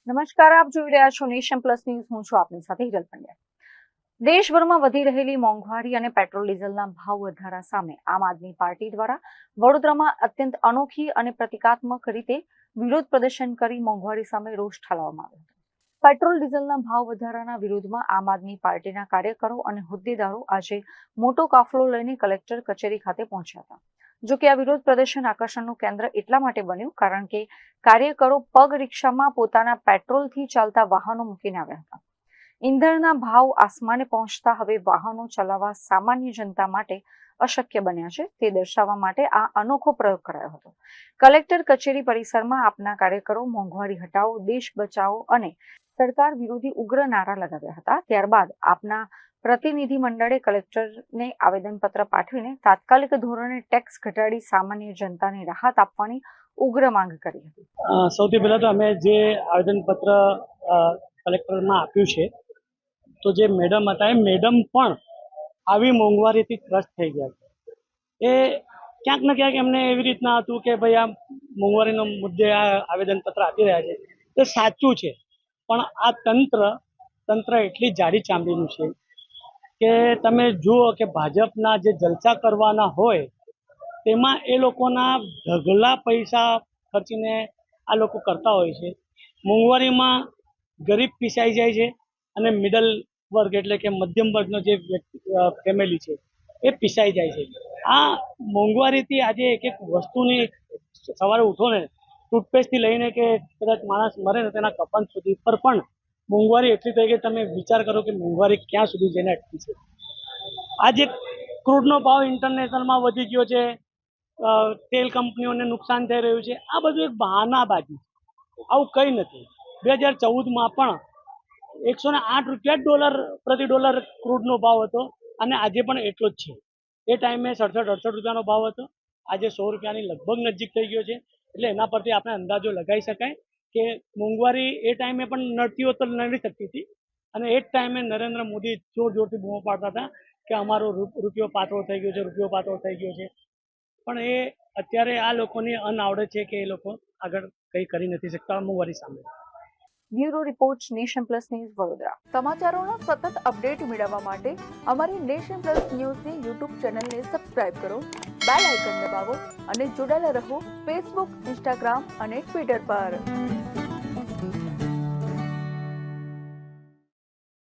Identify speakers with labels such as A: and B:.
A: નમસ્કાર, આપ જોઈ રહ્યા છો નેશન પ્લસ ન્યૂઝ. હું છું આપની સાથે હિરલ પંડ્યા. દેશભરમાં વધી રહેલી મોંઘવારી અને પેટ્રોલ ડીઝલના ભાવ વધારા સામે આમ આદમી પાર્ટી દ્વારા વડોદરામાં અત્યંત અનોખી અને પ્રતિકાત્મક રીતે વિરોધ પ્રદર્શન કરી મોંઘવારી સામે રોષ ઠાલવવામાં આવ્યો હતો. પેટ્રોલ ડીઝલના ભાવ વધારાના વિરોધમાં આમ આદમી પાર્ટીના કાર્યકરો અને હોદ્દેદારો આજે મોટો કાફલો લઈને કલેક્ટર કચેરી ખાતે પહોંચ્યા હતા. જો કે આ વિરોધ પ્રદર્શન આકર્ષણનું કેન્દ્ર એટલા માટે બન્યું કારણ કે કાર્યકરો પગ રિક્ષામાં પોતાના પેટ્રોલથી ચાલતા વાહનો મૂકીને આવ્યા હતા. ઈંધણના ભાવ આસમાને પહોંચતા હવે વાહનો ચલાવવા સામાન્ય જનતા માટે અશક્ય બન્યા છે તે દર્શાવવા માટે આ અનોખો પ્રયોગ કરાયો હતો. કલેક્ટર કચેરી પરિસરમાં આપના કાર્યકરો મોંઘવારી હટાવો, દેશ બચાવો અને સરકાર વિરોધી ઉગ્ર નારા લગાવ્યા હતા. ત્યારબાદ આપના પ્રતિનિધિ મંડળે કલેક્ટરને આવેદનપત્ર પાઠવીને તાત્કાલિક ધોરણે ટેક્સ ઘટાડી સામાન્ય જનતાને રાહત આપવાની ઉગ્ર માંગ કરી હતી.
B: સૌથી પહેલા તો અમે જે આવેદનપત્ર કલેક્ટરમાં આપ્યું છે, તો જે મેડમ હતા એ મેડમ પણ આવી મોંઘવારીથી ત્રસ્ત થઈ ગયા છે. એ ક્યાંક ને ક્યાંક એમને એવી રીતના હતું કે ભાઈ આ મોંઘવારીનો મુદ્દે આ આવેદનપત્ર આપી રહ્યા છે તે સાચું છે, પણ આ તંત્ર એટલી જાડી ચામડીનું છે કે તમે જુઓ કે ભાજપના જે જલસા કરવાના હોય તેમાં એ લોકોના ઢગલા પૈસા ખર્ચીને આ લોકો કરતા હોય છે. મોંઘવારીમાં ગરીબ પીસાઈ જાય છે અને મિડલ વર્ગ એટલે કે મધ્યમ વર્ગનો જે ફેમિલી છે એ પીસાઈ જાય છે. આ મોંઘવારીથી આજે એક એક વસ્તુની સવારે ઉઠો ને ટૂથપેસ્ટથી લઈને કે કદાચ માણસ મરે ને તેના કફન સુધી પર પણ મોંઘવારી એટલી થઈ કે તમે વિચાર કરો કે મોંઘવારી ક્યાં સુધી જઈને અટકી છે. આજે ક્રૂડનો ભાવ ઇન્ટરનેશનલમાં વધી ગયો છે, તેલ કંપનીઓને નુકસાન થઈ રહ્યું છે. આ બધું એક બહાનાબાજી છે, આવું કંઈ નથી. 2014માં પણ 108 રૂપિયા પ્રતિ ડોલર ક્રૂડનો ભાવ હતો અને આજે પણ એટલો જ છે. એ ટાઈમે 67-68 રૂપિયાનો ભાવ હતો, આજે 100 રૂપિયાની લગભગ નજીક થઈ ગયો છે. એટલે એના પરથી આપણે અંદાજો લગાવી શકાય કે મોંઘવારી એ ટાઈમે પણ નડતી હોત તો નડી શકતી હતી. અને એ જ ટાઈમે નરેન્દ્ર મોદી જોરથી બૂમો પાડતા હતા કે અમારો રૂપિયો પાતળો થઈ ગયો છે, રૂપિયો પાતળો થઈ ગયો છે. પણ એ અત્યારે આ લોકોની અનાવડત છે કે એ લોકો આગળ કંઈ કરી નથી શકતા મોંઘવારી સામે.
A: Bureau report, Nation Plus News, Vadodara.
C: સમાચારોના સતત અપડેટ મેળવવા માટે અમારી નેશન પ્લસ ન્યૂઝની યુટ્યુબ ચેનલને સબસ્ક્રાઇબ કરો, બેલ આઇકન દબાવો અને જોડાયેલા રહો ફેસબુક, ઇન્સ્ટાગ્રામ અને ટ્વિટર પર.